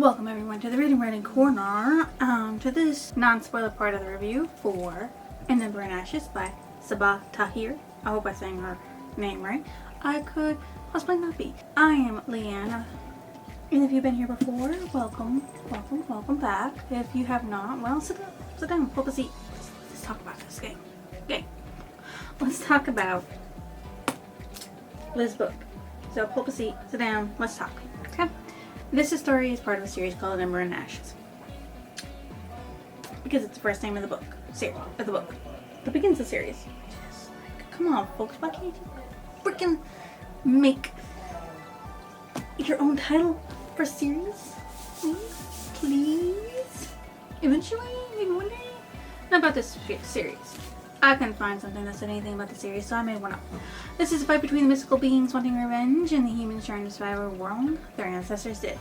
Welcome everyone to the Reading Writing Corner, to this non-spoiler part of the review for Ember In The Ashes by Sabah Tahir. I hope I'm saying her name right. I could possibly not be. I am Leanne, and if you've been here before, welcome back. If you have not, well, sit down, pull up a seat. Let's talk about this game. Let's talk about this book. So pull up a seat, sit down, let's talk. Okay? This story is part of a series called Ember In The Ashes. Because it's the first name of the book. That begins the series. Just like, come on, folks, why can't you freaking make your own title for a series? Please? Eventually? Maybe one day? Not about this series. I couldn't find something that said anything about the series, so I made one up. This is a fight between the mystical beings wanting revenge and the humans trying to survive a world their ancestors did.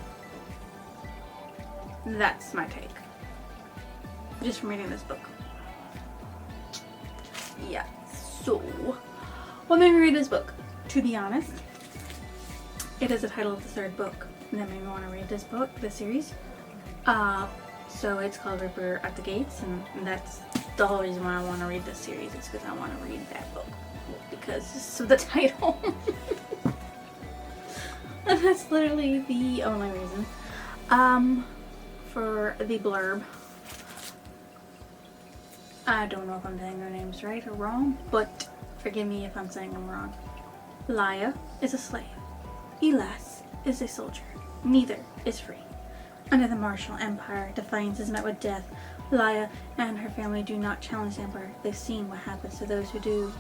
That's my take. Just from reading this book. Yeah, so what made me read this book? To be honest, it is the title of the third book that made me want to read this book, this series. So it's called Reaper at the Gates, and that's the whole reason why I want to read this series. Is because I want to read that book. Because of the title. And that's literally the only reason. For the blurb. I don't know if I'm saying their names right or wrong, but forgive me if I'm saying them wrong. Laia is a slave. Elas is a soldier. Neither is free. Under the martial empire, defiance is met with death. Laia and her family do not challenge the emperor. They've seen what happens to those who do.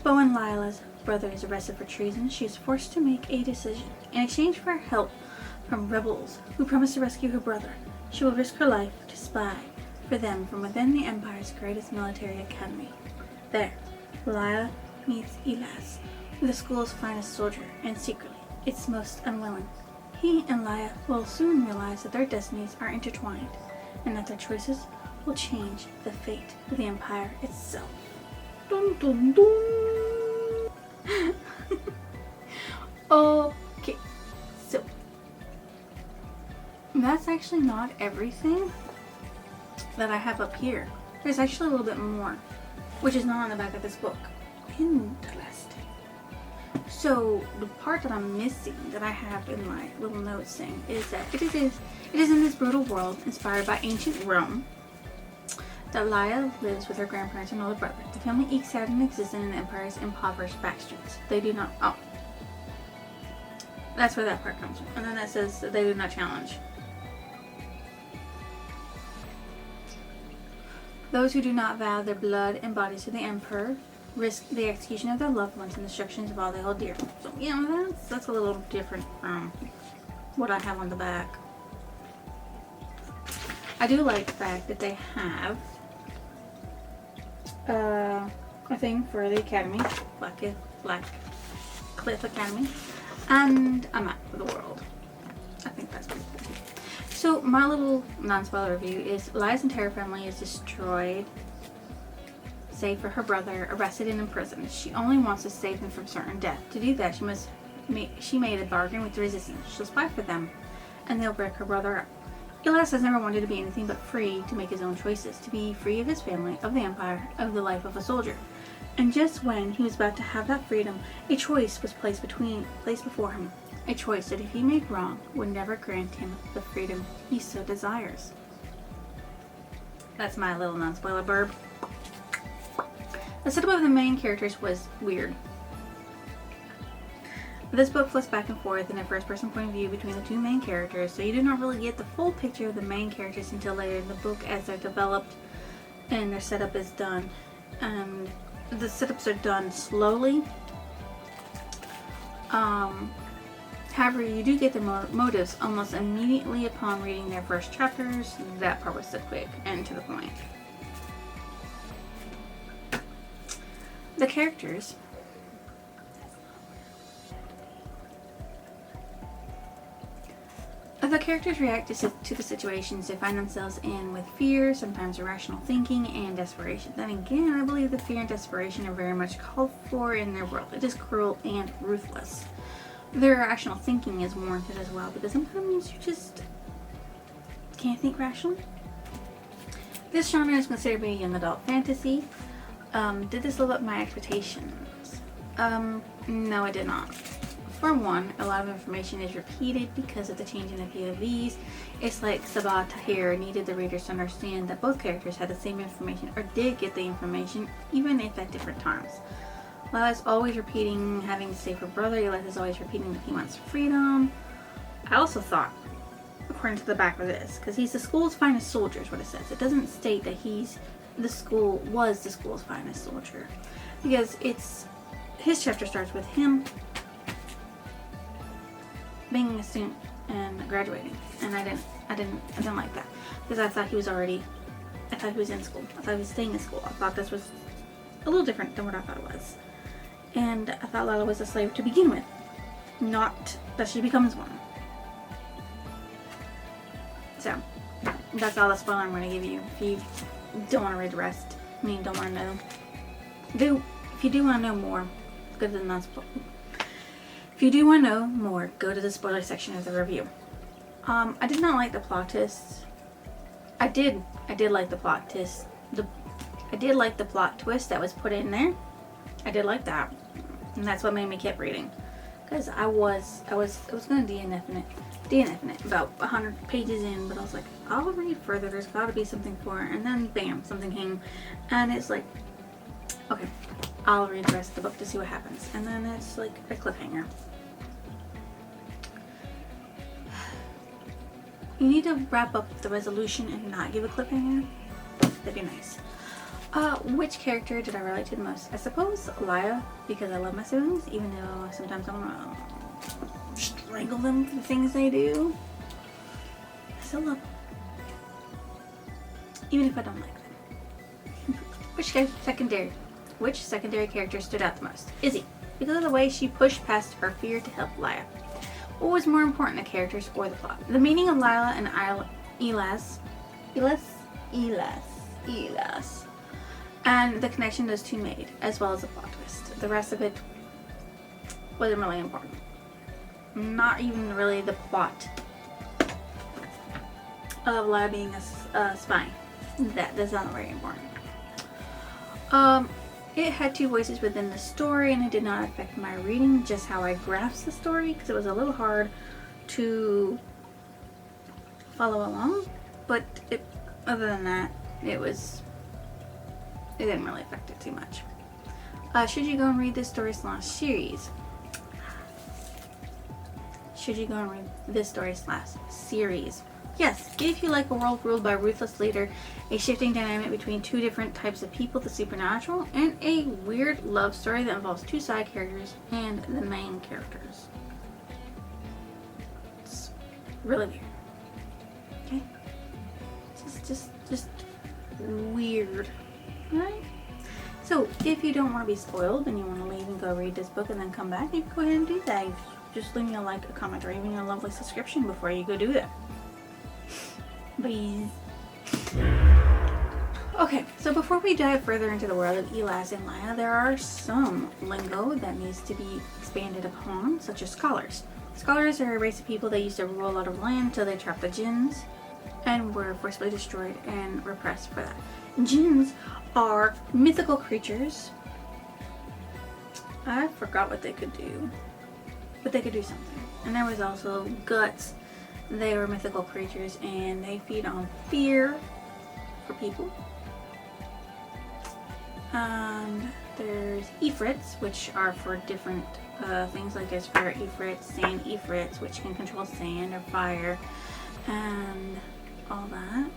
But when Laila's brother is arrested for treason, she is forced to make a decision. In exchange for help from rebels who promise to rescue her brother, she will risk her life to spy for them from within the empire's greatest military academy. There, Laia meets Elas, the school's finest soldier, and secretly, its most unwilling. He and Laia will soon realize that their destinies are intertwined, and that their choices will change the fate of the empire itself. Dun dun dun! Okay, so that's actually not everything that I have up here. There's actually a little bit more, which is not on the back of this book. Interesting. So the part that I'm missing that I have in my little notes thing is that it is in this brutal world inspired by ancient Rome that Laia lives with her grandparents and older brother. The family ekes out an existence in the empire's impoverished back streets. They do not. Oh, that's where that part comes from. And then that says that they do not challenge. Those who do not vow their blood and bodies to the emperor risk the execution of their loved ones and destructions of all they hold dear. So yeah, that's a little different from what I have on the back. I do like the fact that they have a thing for the academy, Black Cliff Academy, and a map of the world. I think that's pretty cool. So my little non-spoiler review is Laia's entire family is destroyed, save for her brother, arrested and imprisoned. She only wants to save them from certain death. To do that, she made a bargain with the resistance. She'll spy for them, and they'll break her brother up. Elas has never wanted to be anything but free to make his own choices, to be free of his family, of the empire, of the life of a soldier. And just when he was about to have that freedom, a choice was placed before him. A choice that if he made wrong, would never grant him the freedom he so desires. That's my little non-spoiler blurb. The setup of the main characters was weird. This book flips back and forth in a first-person point of view between the two main characters, so you do not really get the full picture of the main characters until later in the book as they're developed and their setup is done. And the setups are done slowly. However, you do get their motives almost immediately upon reading their first chapters. That part was so quick and to the point. The characters react to the situations they find themselves in with fear, sometimes irrational thinking, and desperation. Then again, I believe the fear and desperation are very much called for in their world. It is cruel and ruthless. Their irrational thinking is warranted as well, because sometimes you just Can't think rationally. This genre is considered to be a young adult fantasy. Did this live up to my expectations? No, it did not. For one, a lot of information is repeated because of the change in the POVs. It's like Sabah Tahir needed the readers to understand that both characters had the same information or did get the information, even if at different times. Lala's always repeating having to save her brother. Elis is always repeating that he wants freedom. I also thought, according to the back of this, because he's the school's finest soldier is what it says. It doesn't state that was the school's finest soldier. Because his chapter starts with him being a student and graduating, and I didn't like that, because I thought he was in school. I thought he was staying in school. I thought this was a little different than what I thought it was, and I thought Lala was a slave to begin with, not that she becomes one. So that's all the spoiler I'm going to give you. If you don't want to read the rest, don't want to know. If you do want to know more, go to the non-spoiler. If you do want to know more, go to the spoiler section of the review. I did not like the plot twist. I did like the plot twist. I did like the plot twist that was put in there. I did like that, and that's what made me keep reading. Because I was going to DNF it about 100 pages in, but I was like, I'll read further. There's got to be something for it. And then bam, something came, and it's like, okay, I'll read the rest of the book to see what happens. And then it's like a cliffhanger. You need to wrap up the resolution and not give a cliffhanger. That'd be nice. Which character did I relate to the most? I suppose Laya, because I love my siblings, even though sometimes I want to strangle them for the things they do. I still love them, even if I don't like them. Which secondary character stood out the most? Izzy, because of the way she pushed past her fear to help Laya. What was more important, the characters or the plot? The meaning of Lila and Elas, and the connection those two made, as well as the plot twist. The rest of it wasn't really important. Not even really the plot of Lila being a spy. That's not very important. It had two voices within the story, and it did not affect my reading, just how I grasped the story, because it was a little hard to follow along. But other than that, it didn't really affect it too much. Should you go and read this story slash series? Yes, if you like a world ruled by a ruthless leader, a shifting dynamic between two different types of people, the supernatural, and a weird love story that involves two side characters and the main characters. It's really weird. Okay? Just weird. Alright? So, if you don't want to be spoiled and you want to leave and go read this book and then come back, you can go ahead and do that. Just leave me a like, a comment, or even a lovely subscription before you go do that. Please. Okay, so before we dive further into the world of Elas and Laya, there are some lingo that needs to be expanded upon, such as scholars. Scholars are a race of people that used to rule a lot of land until they trapped the jinns and were forcibly destroyed and repressed for that. Jinns are mythical creatures. I forgot what they could do, but they could do something. And there was also guts. They were mythical creatures, and they feed on fear for people. And there's Ifrits, which are for different things, like there's fire Ifrits, sand Ifrits, which can control sand or fire, and all that.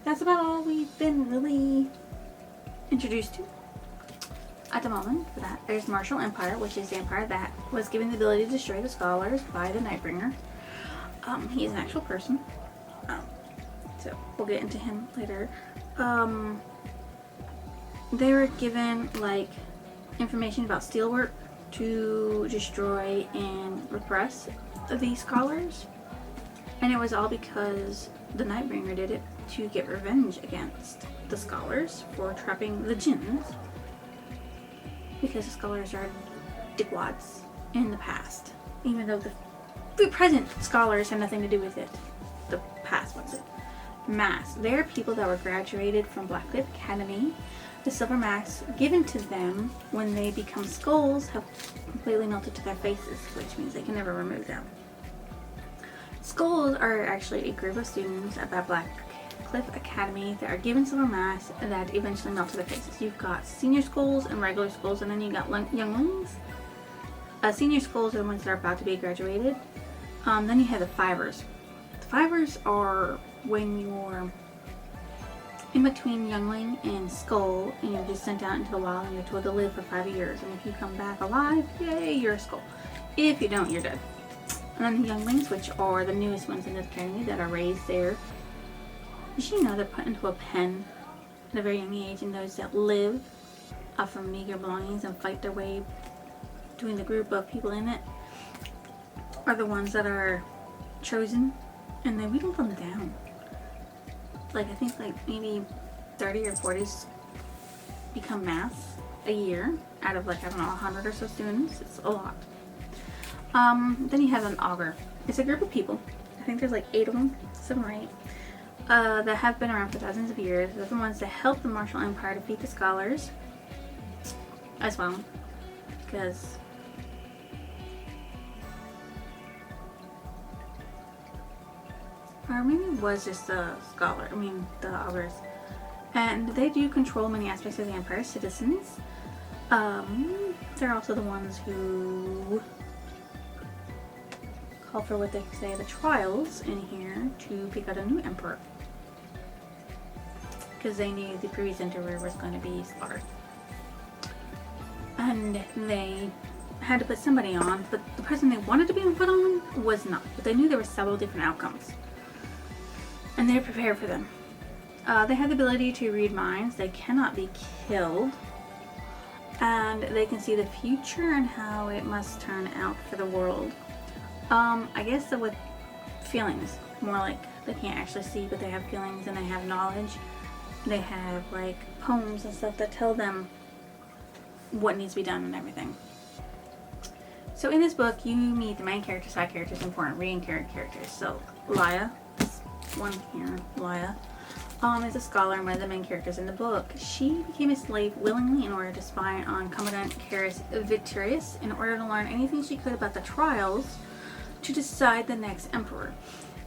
That's about all we've been really introduced to at the moment. For that, there's Martial Empire, which is the empire that was given the ability to destroy the scholars by the Nightbringer. He is an actual person, so we'll get into him later. They were given like information about steelwork to destroy and repress these scholars, and it was all because the Nightbringer did it to get revenge against the scholars for trapping the jinns, because the scholars are dickwads in the past, even though The present scholars had nothing to do with it. The past ones did. Mass. They are people that were graduated from Blackcliff Academy. The silver masks given to them when they become skulls have completely melted to their faces, which means they can never remove them. Skulls are actually a group of students at Blackcliff Academy that are given silver masks that eventually melt to their faces. You've got senior skulls and regular skulls, and then you got younglings. Senior skulls are the ones that are about to be graduated. Then you have the fivers. The fivers are when you're in between youngling and skull, and you're just sent out into the wild and you're told to live for 5 years. And if you come back alive, yay, you're a skull. If you don't, you're dead. And then the younglings, which are the newest ones in the academy that are raised there. Did you know they're put into a pen at a very young age, and those that live from meager belongings and fight their way between the group of people in it are the ones that are chosen, and they whittle them down. Like, I think like maybe 30 or 40 become mass a year out of like, I don't know, 100 or so students. It's a lot. Then you have an augur. It's a group of people. I think there's like 8 of them, 7 or 8, that have been around for thousands of years. They're the ones that help the Martial Empire defeat the scholars as well, because or maybe it was just the augurs. And they do control many aspects of the Empire's citizens. They're also the ones who call for what they say the trials in here to pick out a new emperor. Because they knew the previous emperor was going to be slaughtered. And they had to put somebody on, but the person they wanted to be put on was not. But they knew there were several different outcomes. And they're prepared for them. They have the ability to read minds. They cannot be killed. And they can see the future and how it must turn out for the world. I guess that with feelings, more like they can't actually see, but they have feelings and they have knowledge. They have like poems and stuff that tell them what needs to be done and everything. So in this book, you meet the main characters, side characters, important reading characters. So Laia, this one here, Laia, is a scholar and one of the main characters in the book. She became a slave willingly in order to spy on Commandant Carus Victorius in order to learn anything she could about the trials to decide the next emperor.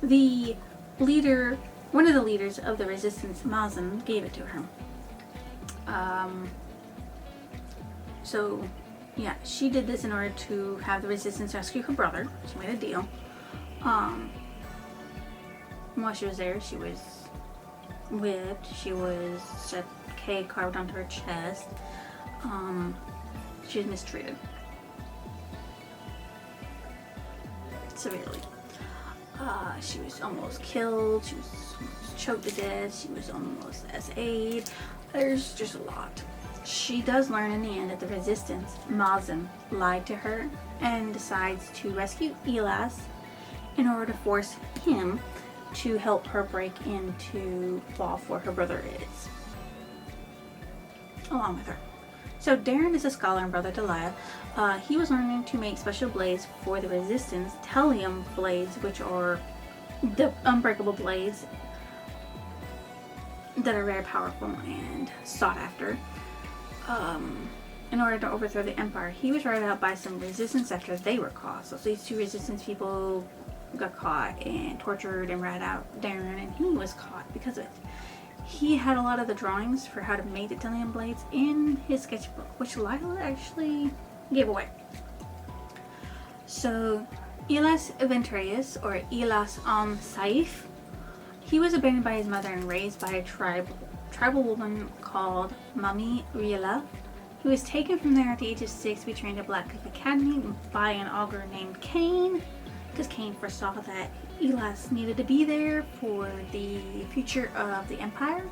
The leader, one of the leaders of the resistance, Mazin, gave it to her. So yeah, she did this in order to have the resistance rescue her brother. She made a deal. While she was there, she was whipped. She was set K carved onto her chest. She was mistreated severely. She was almost killed. She was almost choked to death. She was almost SA'd. There's just a lot. She does learn in the end that the resistance, Mazin, lied to her and decides to rescue Elas in order to force him to help her break into Lawf where her brother is, along with her. So Darren is a scholar and brother to Laia. He was learning to make special blades for the resistance, Telium blades, which are the unbreakable blades that are very powerful and sought after. In order to overthrow the Empire. He was ratted out by some resistance after they were caught. So these 2 resistance people got caught and tortured and ratted out Darren, and he was caught because of it. He had a lot of the drawings for how to make the Telium blades in his sketchbook, which Lila actually gave away. So Elas Venturius, or Elas Saif, he was abandoned by his mother and raised by a tribal woman called Mami Riela. He was taken from there at the age of 6 to be trained at Blackcliff Academy by an augur named Cain, because Cain foresaw that Elas needed to be there for the future of the Empire.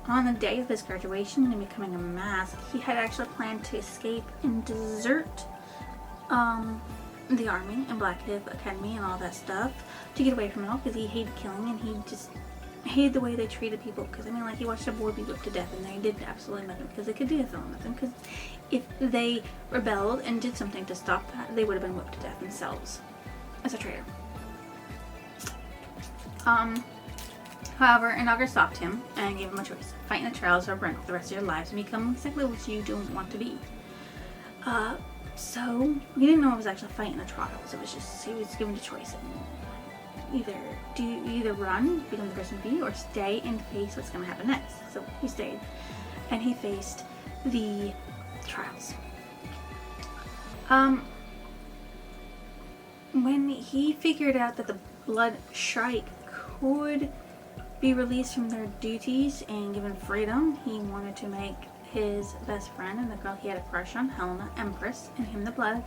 On the day of his graduation and becoming a mask, he had actually planned to escape and desert the army and Blackcliff Academy and all that stuff to get away from it all, because he hated killing and he just hated the way they treated people. Because I mean, like, he watched a boy be whipped to death and they did absolutely nothing because they could do nothing. Because if they rebelled and did something to stop that, they would have been whipped to death themselves. as a traitor. However, Inagar stopped him and gave him a choice: fight in the trials or burn for the rest of your lives and become exactly what you don't want to be. So he didn't know it was actually fighting the trials. It was just, he was given a choice. Either run, become the person to be, or stay and face what's going to happen next. So he stayed, and he faced the trials. When he figured out that the Blood Shrike could be released from their duties and given freedom, he wanted to make his best friend and the girl he had a crush on, Helena, Empress, and him the Blood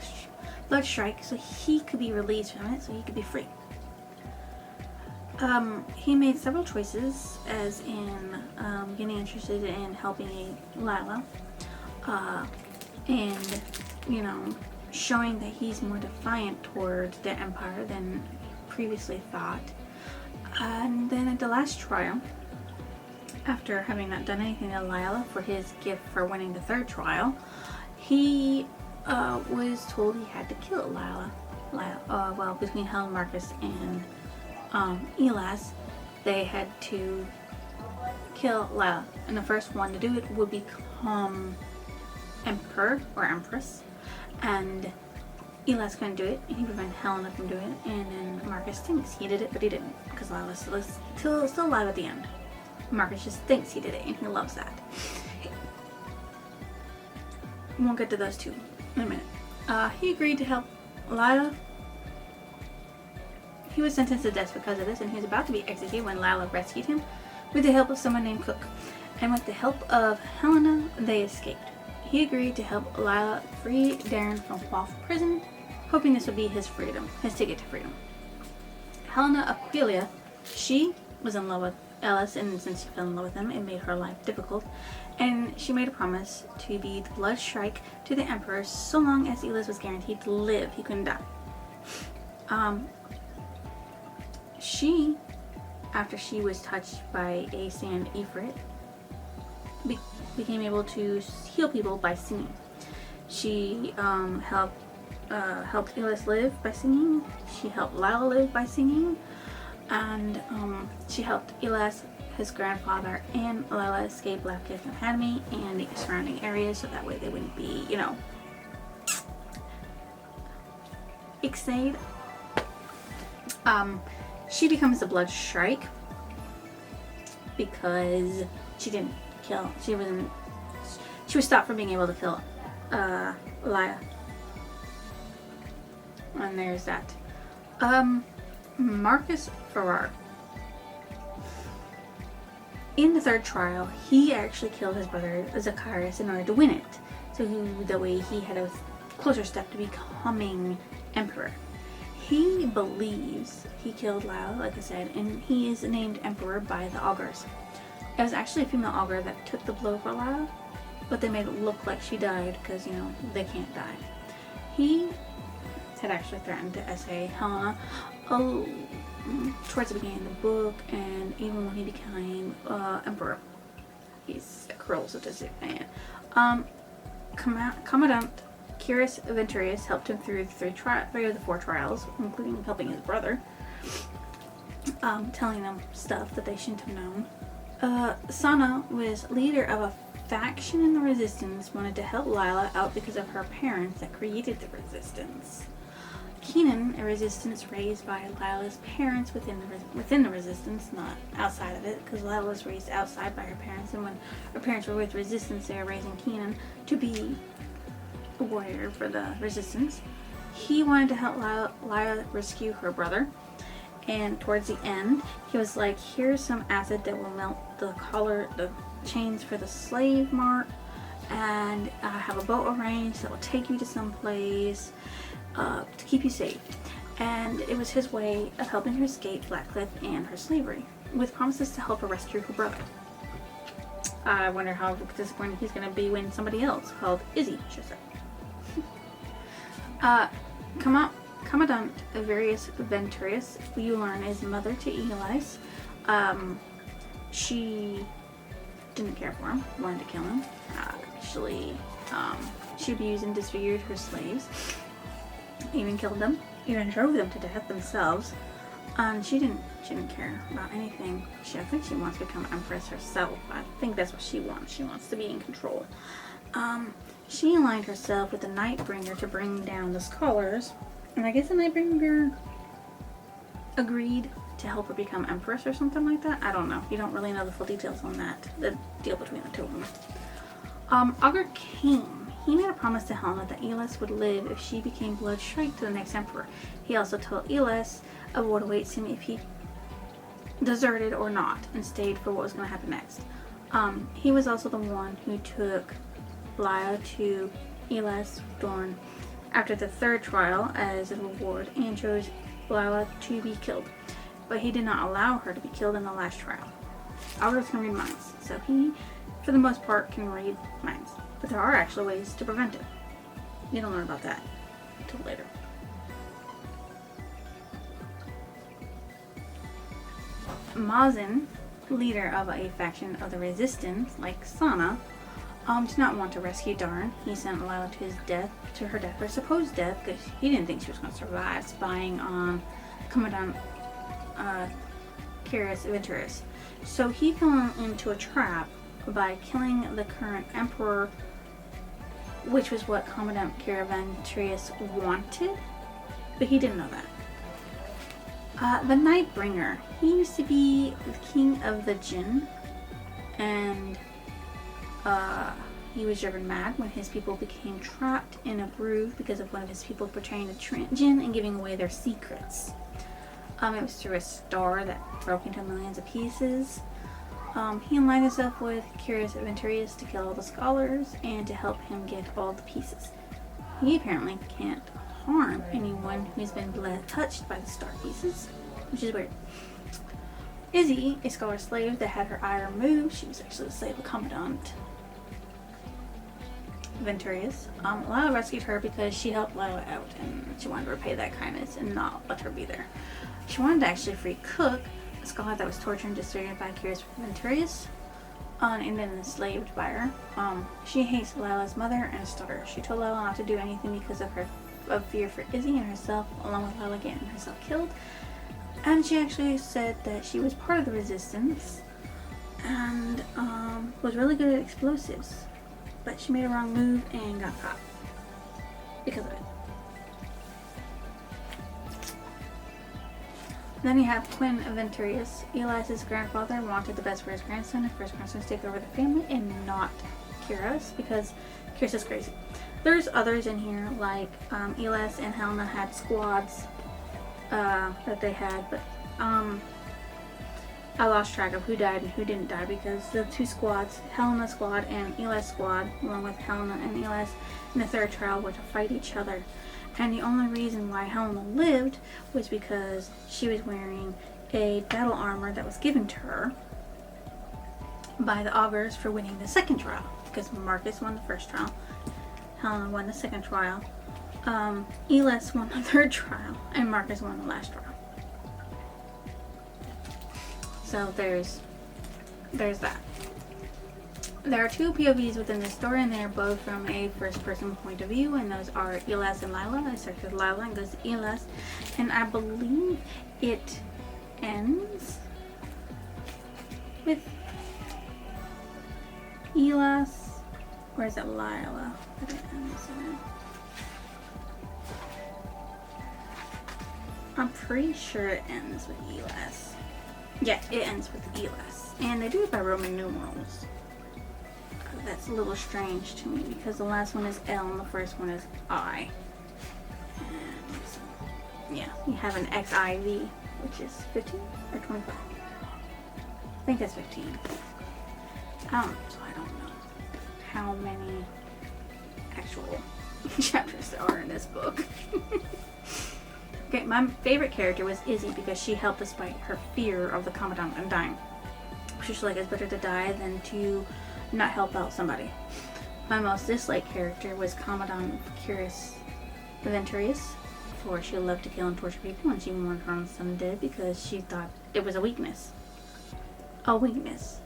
Shrike, so he could be released from it, so he could be free. He made several choices, as in getting interested in helping Lila, and, you know, showing that he's more defiant toward the Empire than previously thought. And then at the last trial, after having not done anything to Lila for his gift for winning the third trial, he was told he had to kill Lila. Well, between Helen, Marcus, and Elas, they had to kill Lila, and the first one to do it would become Emperor or Empress, and Elas couldn't do it, and he prevented Helena from doing it, and then Marcus thinks he did it, but he didn't, because Lila's still alive at the end. Marcus just thinks he did it, and he loves that. We won't get to those two in a minute. He agreed to help Lila. He was sentenced to death because of this, and he was about to be executed when Lila rescued him with the help of someone named Cook. And with the help of Helena, they escaped. He agreed to help Lila free Darren from Quaff prison, hoping this would be his ticket to freedom. Helena Aquilia, she was in love with Ellis, and since she fell in love with him, it made her life difficult, and she made a promise to be the Blood Shrike to the Emperor so long as Elis was guaranteed to live. He couldn't die. She, after she was touched by a sand Ifrit, became able to heal people by singing. She helped Elis live by singing. She helped Lila live by singing. And she helped Elas, his grandfather, and Lila escape Black Cliff Academy and the surrounding areas, so that way they wouldn't be, you know, ixnayed. She becomes the Blood Shrike because she was stopped from being able to kill Lila. And there's that. Marcus Farrar. In the third trial, he actually killed his brother Zacharias in order to win it. So that way he had a closer step to becoming emperor. He believes he killed Lila, like I said, and he is named emperor by the augurs. It was actually a female augur that took the blow for Lila, but they made it look like she died because, you know, they can't die. He had actually threatened to essay Helena towards the beginning of the book, and even when he became emperor. He's a cruel, sadistic man. Commandant Cyrus Venturius helped him through three of the 4 trials, including helping his brother, telling them stuff that they shouldn't have known. Sana was leader of a faction in the resistance, wanted to help Lila out because of her parents that created the resistance. Keenan, a resistance raised by Lila's parents within the resistance, not outside of it, because Lila was raised outside by her parents, and when her parents were with resistance, they were raising Keenan to be a warrior for the resistance. He wanted to help Lila rescue her brother, and towards the end, he was like, here's some acid that will melt the chains for the slave mark, and I have a boat arranged that will take you to some place to keep you safe. And it was his way of helping her escape Blackcliff and her slavery, with promises to help her rescue her brother. I wonder how disappointed he's going to be when somebody else, called Izzy, shows up. Commandant Various Venturius, you learn, is mother to Elias. She didn't care for him, wanted to kill him. She abused and disfigured her slaves, even killed them. even drove them to death themselves. And she didn't care about anything. I think she wants to become Empress herself. I think that's what she wants. She wants to be in control. She aligned herself with the Nightbringer to bring down the scholars. And I guess the Nightbringer agreed to help her become Empress or something like that. I don't know. You don't really know the full details on that. The deal between the two of them. Augur came. He made a promise to Helena that Elas would live if she became blood strike to the next emperor. He also told Elas of what awaits him if he deserted or not and stayed for what was going to happen next. He was also the one who took Lya to Elas Dorn after the third trial as a reward and chose Lya to be killed. But he did not allow her to be killed in the last trial. Augurs can read minds, so he, for the most part, can read minds. But there are actually ways to prevent it. You don't learn about that until later. Mazin, leader of a faction of the Resistance, like Sana, did not want to rescue Darn. He sent Lya to her death, or supposed death, because he didn't think she was going to survive, spying on Commandant Kyrus Venturus. So he fell into a trap by killing the current emperor, which was what Commandant Kyrus Venturus wanted, but he didn't know that. The Nightbringer, he used to be the king of the Jinn, and he was driven mad when his people became trapped in a groove because of one of his people betraying the Jinn and giving away their secrets. It was through a star that broke into millions of pieces. He aligned himself with Kyrus Venturus to kill all the scholars and to help him get all the pieces. He apparently can't harm anyone who's been touched by the star pieces, which is weird. Izzy, a scholar slave that had her eye removed, she was actually the slave of Commandant Venturus. Lya rescued her because she helped Lya out and she wanted to repay that kindness and not let her be there. She wanted to actually free Cook, a scholar that was tortured and disfigured by Kyrus Venturus, and then enslaved by her. She hates Lya's mother and his daughter. She told Lya not to do anything because of her fear for Izzy and herself, along with Lya getting herself killed. And she actually said that she was part of the Resistance and was really good at explosives. But she made a wrong move and got caught because of it. Then you have Quinn Venturus. Elas's grandfather wanted the best for his grandson and for his grandson to take over the family and not Kyrus, because Kyrus is crazy. There's others in here, like Elas and Helena had squads that they had, but I lost track of who died and who didn't die, because the two squads, Helena's squad and Elas' squad, along with Helena and Elas in the third trial, were to fight each other. And the only reason why Helena lived was because she was wearing a battle armor that was given to her by the Augurs for winning the second trial. Because Marcus won the first trial, Helena won the second trial, Elas won the third trial, and Marcus won the last trial. So there's that. There are two POVs within this story, and they are both from a first-person point of view, and those are Elas and Lila. I starts with Lila and goes to Elas, and I believe it ends with Elas, or is it Lila that it ends with? I'm pretty sure it ends with Elas. Yeah, it ends with Elas, and they do it by Roman numerals. That's a little strange to me because the last one is L and the first one is I. And so, yeah, you have an XIV, which is 15 or 25. I think that's 15. So I don't know how many actual chapters there are in this book. Okay, my favorite character was Izzy because she helped despite her fear of the Commandant and dying. She's like, it's better to die than to not help out somebody. My most disliked character was Commandant Kyrus Venturus, for she loved to kill and torture people, and she wanted her own son dead because she thought it was a weakness. A weakness.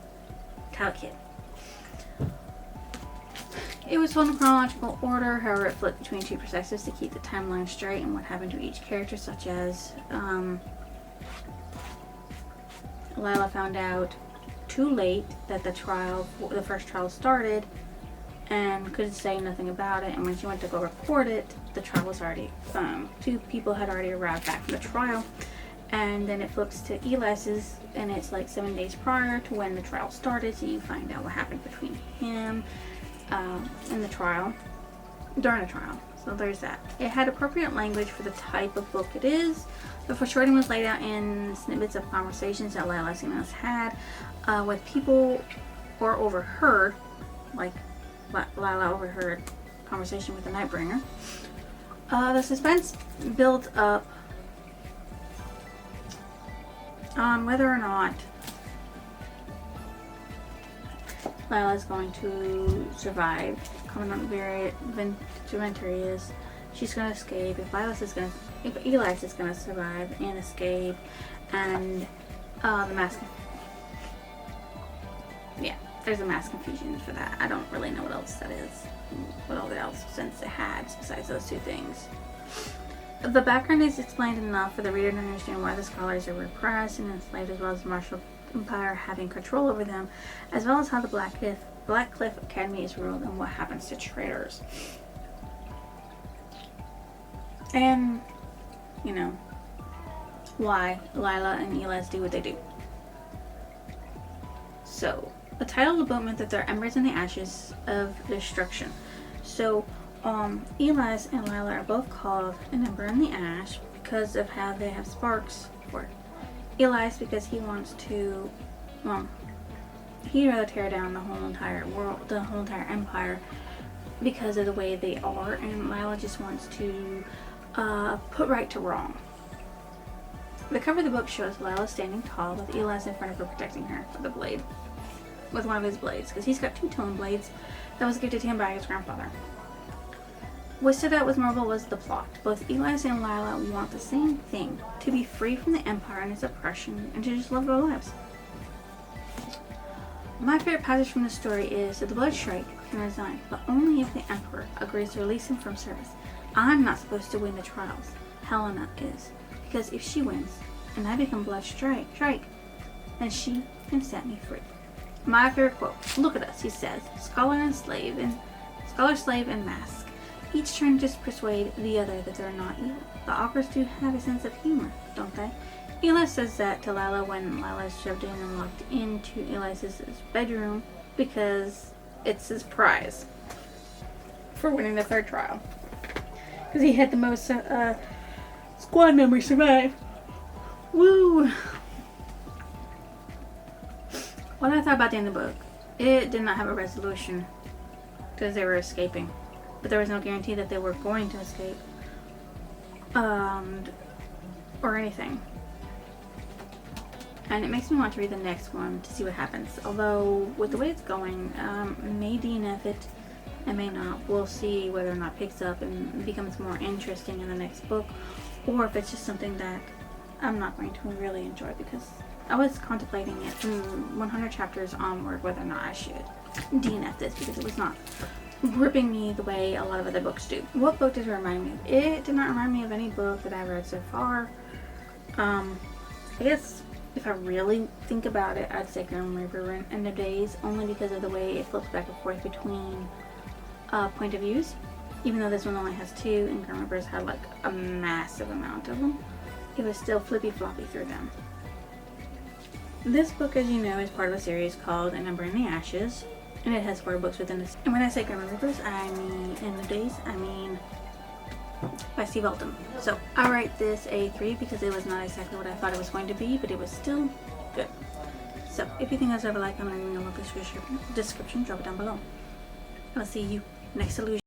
Cow kid. It was told in chronological order, however it flipped between two perspectives to keep the timeline straight and what happened to each character, such as Lila found out too late that the first trial started, and could say nothing about it, and when she went to go report it, the trial was already, two people had already arrived back from the trial. And then it flips to Elias's, and it's like 7 days prior to when the trial started, so you find out what happened between him in the trial, during the trial. So there's that. It had appropriate language for the type of book it is. The foreshortening was laid out in snippets of conversations that Lila Simmons had with people, or overheard, like Lila overheard conversation with the Nightbringer. The suspense built up on whether or not Lila is going to survive. Commandant Venturi is, she's going to escape. If Elias is going to survive and escape, and the mass. Yeah, there's a mass confusion for that. I don't really know what else that is. What all else since it had besides those two things. The background is explained enough for the reader to understand why the scholars are repressed and enslaved, as well as the Marshall Empire having control over them, as well as how the Black Cliff Academy is ruled and what happens to traitors. And, you know, why Lila and Elias do what they do. So, the title of the book meant that they're embers in the ashes of destruction. So, Elias and Lila are both called an ember in the ash because of how they have sparks for it. Elias because he wants to, he'd rather tear down the whole entire world, the whole entire empire, because of the way they are, and Lila just wants to put right to wrong. The cover of the book shows Lila standing tall with Elias in front of her protecting her with a blade, with one of his blades, because he's got two tone blades that was gifted to him by his grandfather. What stood out with Marvel was the plot. Both Elias and Lila want the same thing, to be free from the Empire and its oppression, and to just live their lives. My favorite passage from the story is that the Blood Strike can resign, but only if the Emperor agrees to release him from service. I'm not supposed to win the trials. Helena is, because if she wins, and I become Blood Strike, then she can set me free. My favorite quote, "Look at us," he says, scholar, slave, and mask. Each trying to persuade the other that they're not evil. The Ockers do have a sense of humor, don't they? Elias says that to Lila when Lila is shoved in and locked into Elias's bedroom because it's his prize for winning the third trial. Because he had the most squad members survive. Woo! What I thought about the end of the book, it did not have a resolution because they were escaping. But there was no guarantee that they were going to escape. Or anything. And it makes me want to read the next one to see what happens. Although, with the way it's going, may DNF it, and may not. We'll see whether or not it picks up and becomes more interesting in the next book. Or if it's just something that I'm not going to really enjoy, because I was contemplating it from 100 chapters onward whether or not I should DNF this, because it was not gripping me the way a lot of other books do. What book did it remind me of? It did not remind me of any book that I've read so far. I guess if I really think about it, I'd say Grim Reaper End of Days, only because of the way it flips back and forth between point of views. Even though this one only has two, and Grim Reaper's had like a massive amount of them, it was still flippy floppy through them. This book, as you know, is part of a series called An Ember in the Ashes. And it has 4 books within this. And when I say Grim Reapers, I mean End of Days, I mean by Steve Alton. So I rate this a 3 because it was not exactly what I thought it was going to be, but it was still good. So if you think that's ever like, I'm going to link the description, drop it down below. I'll see you next illusion.